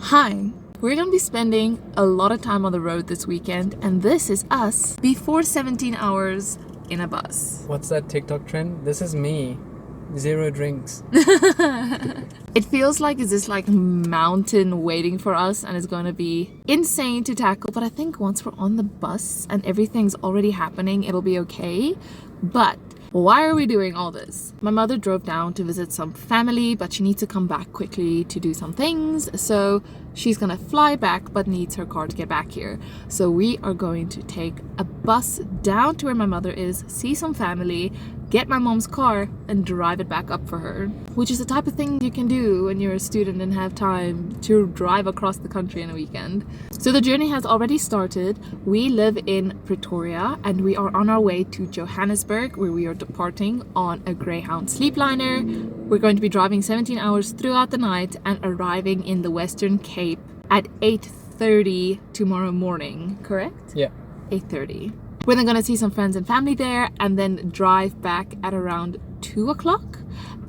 Hi, we're gonna be spending a lot of time on the road this weekend, and this is us before 17 hours in a bus. What's that TikTok trend? This is me. 0 drinks. It feels like it's this mountain waiting for us, and it's gonna be insane to tackle, but I think once we're on the bus and everything's already happening, it'll be okay. But why are we doing all this? My mother drove down to visit some family, but she needs to come back quickly to do some things. So she's gonna fly back, but needs her car to get back here. So we are going to take a bus down to where my mother is, see some family, get my mom's car and drive it back up for her, which is the type of thing you can do when you're a student and have time to drive across the country in a weekend. So the journey has already started. We live in Pretoria and we are on our way to Johannesburg, where we are departing on a Greyhound Sleepliner. We're going to be driving 17 hours throughout the night and arriving in the Western Cape at 8:30 tomorrow morning, correct? Yeah. 8:30. We're then going to see some friends and family there and then drive back at around 2 o'clock.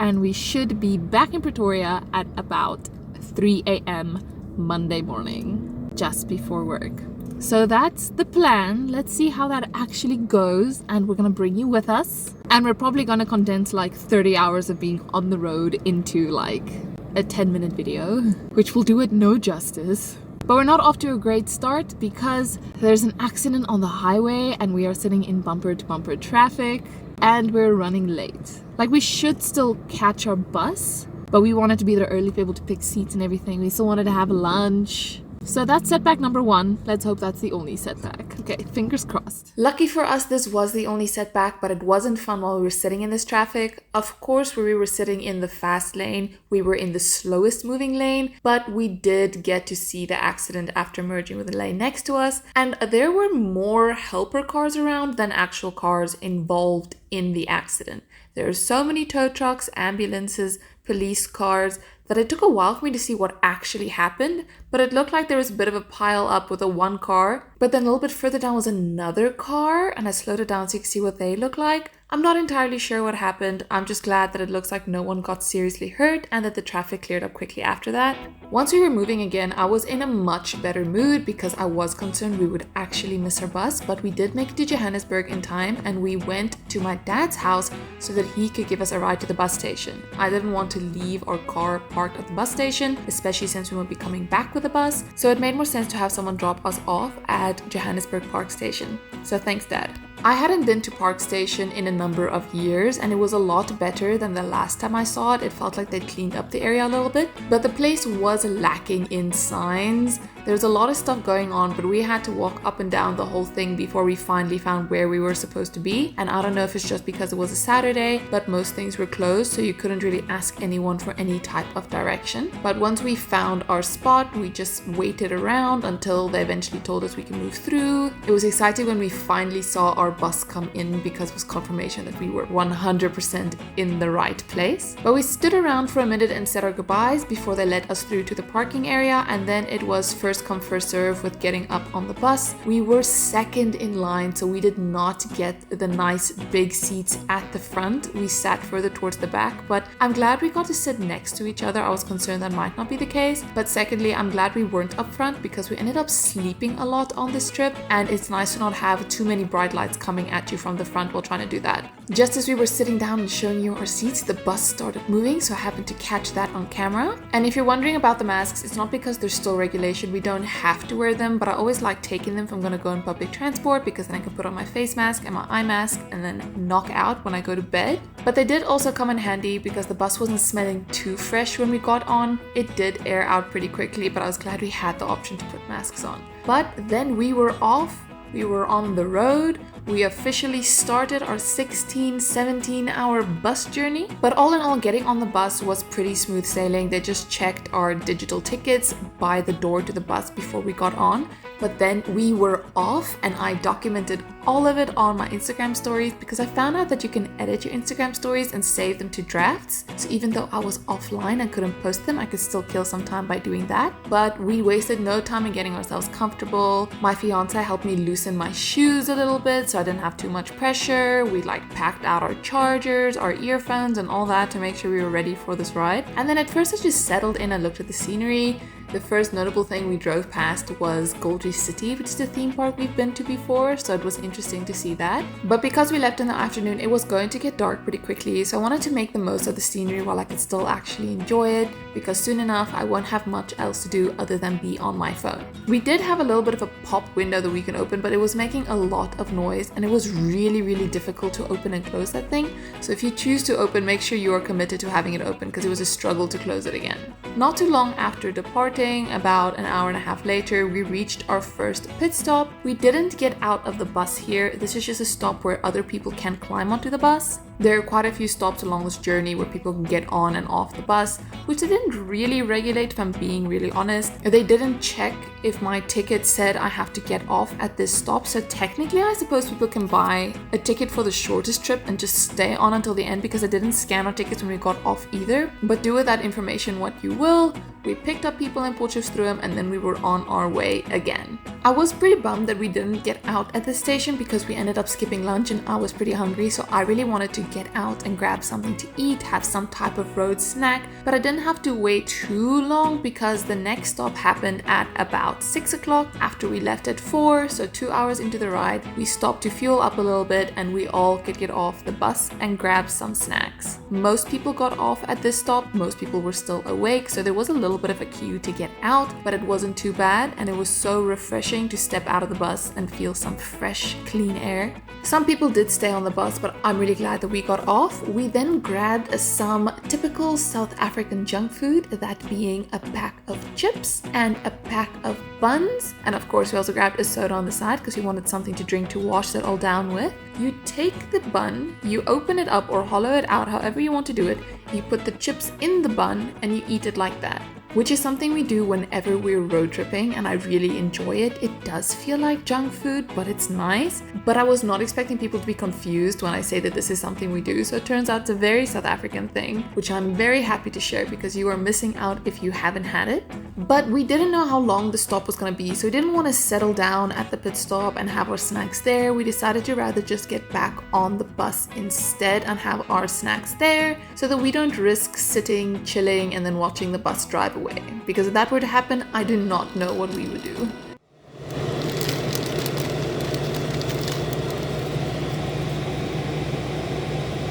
And we should be back in Pretoria at about 3 a.m. Monday morning, just before work. So that's the plan. Let's see how that actually goes. And we're going to bring you with us. And we're probably going to condense 30 hours of being on the road into a 10-minute video, which will do it no justice. But we're not off to a great start because there's an accident on the highway and we are sitting in bumper-to-bumper traffic and we're running late. We should still catch our bus, but we wanted to be there early to be able to pick seats and everything. We still wanted to have lunch. So that's setback number 1. Let's hope that's the only setback. Okay, fingers crossed. Lucky for us, this was the only setback, but it wasn't fun while we were sitting in this traffic. Of course, where we were sitting in the fast lane, we were in the slowest moving lane, but we did get to see the accident after merging with the lane next to us. And there were more helper cars around than actual cars involved in the accident. There are so many tow trucks, ambulances, police cars, that it took a while for me to see what actually happened, but it looked like there was a bit of a pile up with one car, but then a little bit further down was another car, and I slowed it down so you can see what they look like. I'm not entirely sure what happened. I'm just glad that it looks like no one got seriously hurt and that the traffic cleared up quickly after that. Once we were moving again, I was in a much better mood because I was concerned we would actually miss our bus, but we did make it to Johannesburg in time and we went to my dad's house so that he could give us a ride to the bus station. I didn't want to leave our car parked at the bus station, especially since we won't be coming back with the bus, so it made more sense to have someone drop us off at Johannesburg Park Station. So thanks, Dad. I hadn't been to Park Station in a number of years and it was a lot better than the last time I saw it. It felt like they'd cleaned up the area a little bit, but the place was lacking in signs. There was a lot of stuff going on, but we had to walk up and down the whole thing before we finally found where we were supposed to be. And I don't know if it's just because it was a Saturday, but most things were closed, so you couldn't really ask anyone for any type of direction. But once we found our spot, we just waited around until they eventually told us we can move through. It was exciting when we finally saw our bus come in because it was confirmation that we were 100% in the right place. But we stood around for a minute and said our goodbyes before they let us through to the parking area, and then it was first come first serve with getting up on the bus. We were second in line, so we did not get the nice big seats at the front. We sat further towards the back, but I'm glad we got to sit next to each other. I was concerned that might not be the case, but secondly, I'm glad we weren't up front because we ended up sleeping a lot on this trip, and it's nice to not have too many bright lights coming at you from the front while trying to do that. Just as we were sitting down and showing you our seats, the bus started moving, so I happened to catch that on camera. And if you're wondering about the masks, it's not because there's still regulation. We don't have to wear them, but I always like taking them if I'm gonna go in public transport because then I can put on my face mask and my eye mask and then knock out when I go to bed. But they did also come in handy because the bus wasn't smelling too fresh when we got on. It did air out pretty quickly, but I was glad we had the option to put masks on. But then we were off. We were on the road. We officially started our 17 hour bus journey. But all in all, getting on the bus was pretty smooth sailing. They just checked our digital tickets by the door to the bus before we got on. But then we were off and I documented all of it on my Instagram stories because I found out that you can edit your Instagram stories and save them to drafts. So even though I was offline and couldn't post them, I could still kill some time by doing that. But we wasted no time in getting ourselves comfortable. My fiance helped me loosen my shoes a little bit so I didn't have too much pressure. We packed out our chargers, our earphones and all that to make sure we were ready for this ride. And then at first I just settled in and looked at the scenery. The first notable thing we drove past was Gold Reef City, which is a theme park we've been to before, so it was interesting to see that. But because we left in the afternoon, it was going to get dark pretty quickly, so I wanted to make the most of the scenery while I could still actually enjoy it, because soon enough I won't have much else to do other than be on my phone. We did have a little bit of a pop window that we can open, but it was making a lot of noise and it was really difficult to open and close that thing. So if you choose to open, make sure you are committed to having it open, because it was a struggle to close it again. Not too long after departing, about an hour and a half later, we reached our first pit stop. We didn't get out of the bus here. This is just a stop where other people can climb onto the bus. There are quite a few stops along this journey where people can get on and off the bus, which they didn't really regulate, if I'm being really honest. They didn't check if my ticket said I have to get off at this stop, so technically I suppose people can buy a ticket for the shortest trip and just stay on until the end, because I didn't scan our tickets when we got off either. But do with that information what you will. We picked up people in Potchefstroom and then we were on our way again. I was pretty bummed that we didn't get out at the station because we ended up skipping lunch and I was pretty hungry, so I really wanted to get out and grab something to eat, have some type of road snack, but I didn't have to wait too long because the next stop happened at about 6 o'clock after we left at 4, so 2 hours into the ride. We stopped to fuel up a little bit and we all could get off the bus and grab some snacks. Most people got off at this stop, most people were still awake, so there was a little bit of a queue to get out, but it wasn't too bad and it was so refreshing to step out of the bus and feel some fresh, clean air. Some people did stay on the bus, but I'm really glad that we got off. We then grabbed some typical South African junk food, that being a pack of chips and a pack of buns, and of course we also grabbed a soda on the side because we wanted something to drink to wash that all down with. You take the bun, you open it up or hollow it out, however you want to do it, you put the chips in the bun and you eat it like that, which is something we do whenever we're road tripping and I really enjoy it. It does feel like junk food, but it's nice. But I was not expecting people to be confused when I say that this is something we do, so it turns out it's a very South African thing, which I'm very happy to share because you are missing out if you haven't had it. But we didn't know how long the stop was going to be, so we didn't want to settle down at the pit stop and have our snacks there. We decided to rather just get back on the bus instead and have our snacks there so that we don't risk sitting, chilling, and then watching the bus drive away. Because if that were to happen, I do not know what we would do.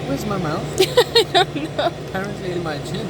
Where's my mouth? I don't know. Apparently in my chin.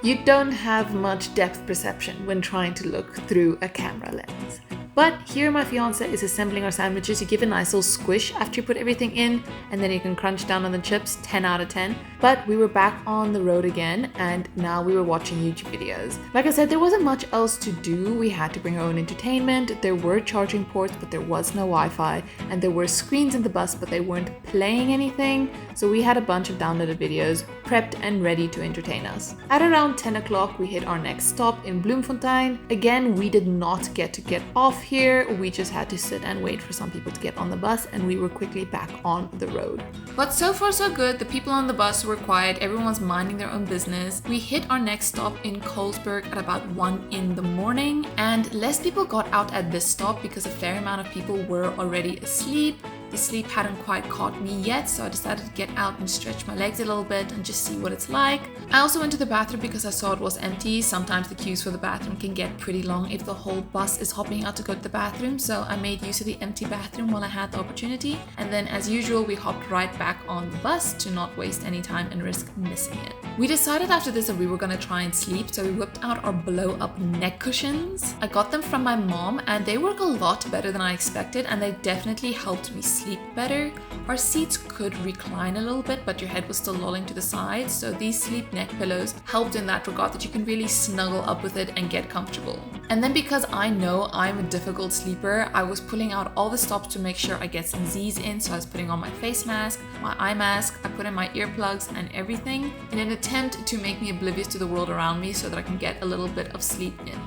You don't have much depth perception when trying to look through a camera lens. But here my fiance is assembling our sandwiches. You give a nice little squish after you put everything in, and then you can crunch down on the chips. 10 out of 10. But we were back on the road again, and now we were watching YouTube videos. Like I said, there wasn't much else to do. We had to bring our own entertainment. There were charging ports, but there was no Wi-Fi, and there were screens in the bus, but they weren't playing anything. So we had a bunch of downloaded videos prepped and ready to entertain us. At around 10 o'clock, we hit our next stop in Bloemfontein. Again, we did not get to get off here. We just had to sit and wait for some people to get on the bus, and we were quickly back on the road. But so far so good. The people on the bus were quiet. Everyone's minding their own business. We hit our next stop in Colesberg at about 1 in the morning, and less people got out at this stop because a fair amount of people were already asleep. The sleep hadn't quite caught me yet, so I decided to get out and stretch my legs a little bit and just see what it's like. I also went to the bathroom because I saw it was empty. Sometimes the queues for the bathroom can get pretty long if the whole bus is hopping out to go to the bathroom, so I made use of the empty bathroom while I had the opportunity. And then as usual, we hopped right back on the bus to not waste any time and risk missing it. We decided after this that we were gonna try and sleep, so we whipped out our blow-up neck cushions. I got them from my mom and they work a lot better than I expected, and they definitely helped me sleep better. Our seats could recline a little bit, but your head was still lolling to the side, so these sleep neck pillows helped in that regard, that you can really snuggle up with it and get comfortable. And then because I know I'm a difficult sleeper, I was pulling out all the stops to make sure I get some Z's in, so I was putting on my face mask, my eye mask, I put in my earplugs and everything in an attempt to make me oblivious to the world around me so that I can get a little bit of sleep in.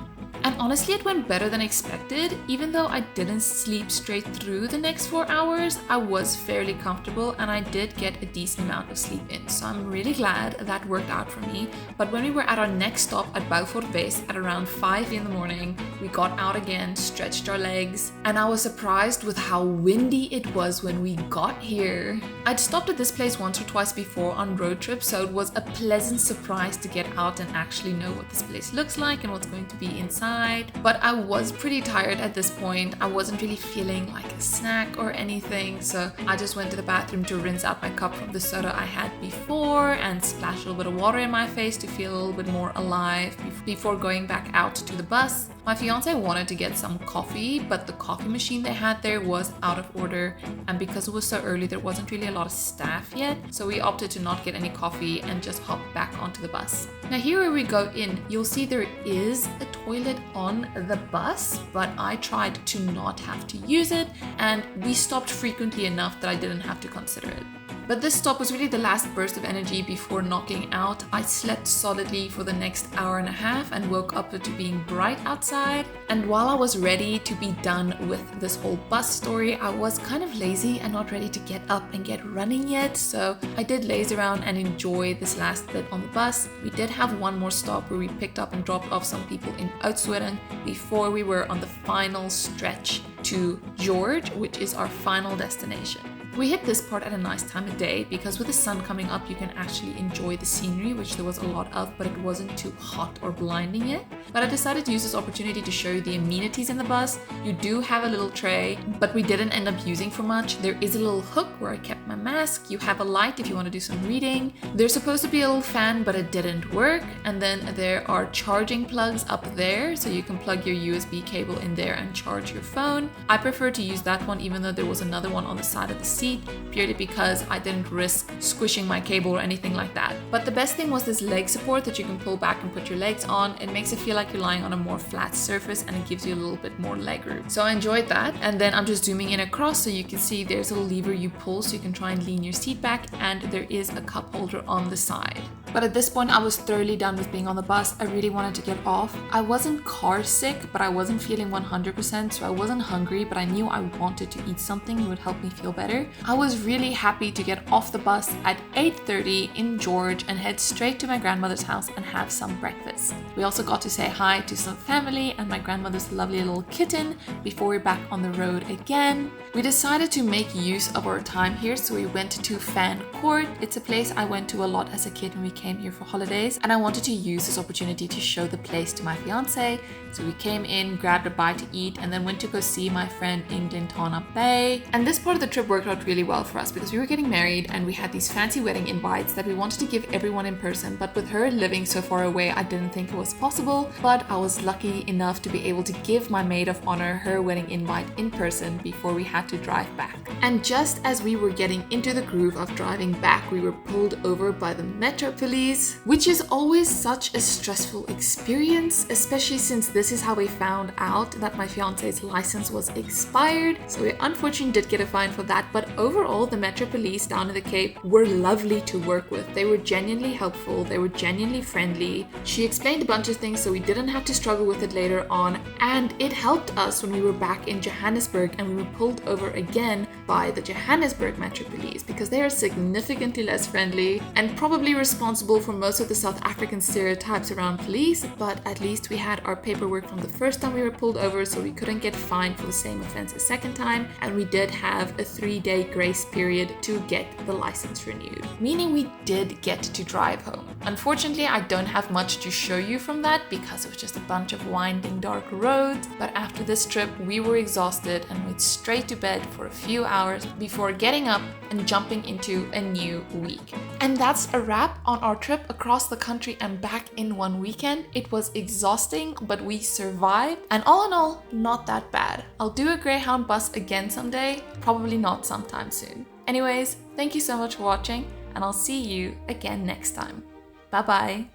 And honestly, it went better than expected. Even though I didn't sleep straight through the next 4 hours, I was fairly comfortable and I did get a decent amount of sleep in. So I'm really glad that worked out for me. But when we were at our next stop at Beaufort West at around 5 in the morning, we got out again, stretched our legs, and I was surprised with how windy it was when we got here. I'd stopped at this place once or twice before on road trips, so it was a pleasant surprise to get out and actually know what this place looks like and what's going to be inside. But I was pretty tired at this point. I wasn't really feeling like a snack or anything, so I just went to the bathroom to rinse out my cup from the soda I had before and splash a little bit of water in my face to feel a little bit more alive before going back out to the bus. My fiance wanted to get some coffee, but the coffee machine they had there was out of order, and because it was so early there wasn't really a lot of staff yet, so we opted to not get any coffee and just hop back onto the bus. Now here where we go in, you'll see there is a toilet on the bus, but I tried to not have to use it, and we stopped frequently enough that I didn't have to consider it. But this stop was really the last burst of energy before knocking out. I slept solidly for the next hour and a half and woke up to being bright outside. And while I was ready to be done with this whole bus story, I was kind of lazy and not ready to get up and get running yet. So I did laze around and enjoy this last bit on the bus. We did have one more stop where we picked up and dropped off some people in Oudtshoorn before we were on the final stretch to George, which is our final destination. We hit this part at a nice time of day because with the sun coming up you can actually enjoy the scenery, which there was a lot of, but it wasn't too hot or blinding yet. But I decided to use this opportunity to show you the amenities in the bus. You do have a little tray, but we didn't end up using for much. There is a little hook where I kept my mask. You have a light if you want to do some reading. There's supposed to be a little fan, but it didn't work. And then there are charging plugs up there, so you can plug your USB cable in there and charge your phone. I prefer to use that one even though there was another one on the side of the seat, purely because I didn't risk squishing my cable or anything like that. But the best thing was this leg support that you can pull back and put your legs on. It makes it feel like you're lying on a more flat surface and it gives you a little bit more leg room. So I enjoyed that. And then I'm just zooming in across so you can see there's a lever you pull so you can try and lean your seat back, and there is a cup holder on the side. But at this point I was thoroughly done with being on the bus. I really wanted to get off. I wasn't car sick, but I wasn't feeling 100%, so I wasn't hungry, but I knew I wanted to eat something that would help me feel better. I was really happy to get off the bus at 8:30 in George and head straight to my grandmother's house and have some breakfast. We also got to say hi to some family and my grandmother's lovely little kitten before we're back on the road again. We decided to make use of our time here, so we went to Fan Court. It's a place I went to a lot as a kid when we came here for holidays, and I wanted to use this opportunity to show the place to my fiance. So we came in, grabbed a bite to eat, and then went to go see my friend in Glentana Bay. And this part of the trip worked out really well for us because we were getting married and we had these fancy wedding invites that we wanted to give everyone in person, but with her living so far away, I didn't think it was possible. But I was lucky enough to be able to give my maid of honor her wedding invite in person before we had to drive back. And just as we were getting into the groove of driving back, we were pulled over by the Metro Police, which is always such a stressful experience, especially since this is how we found out that my fiance's license was expired. So we unfortunately did get a fine for that, but overall the Metro Police down in the Cape were lovely to work with. They were genuinely helpful, they were genuinely friendly. She explained a bunch of things so we didn't have to struggle with it later on, and it helped us when we were back in Johannesburg and we were pulled over again by the Johannesburg Metro Police because they are significantly less friendly and probably responsible for most of the South African stereotypes around police, but at least we had our paperwork from the first time we were pulled over, so we couldn't get fined for the same offense a second time, and we did have a 3-day grace period to get the license renewed, meaning we did get to drive home. Unfortunately, I don't have much to show you from that because it was just a bunch of winding dark roads, but after this trip we were exhausted and went straight to bed for a few hours before getting up and jumping into a new week. And that's a wrap on our trip across the country and back in one weekend. It was exhausting, but we survived, and all in all, not that bad. I'll do a Greyhound bus again someday, probably not sometime soon. Anyways, thank you so much for watching, and I'll see you again next time. Bye bye.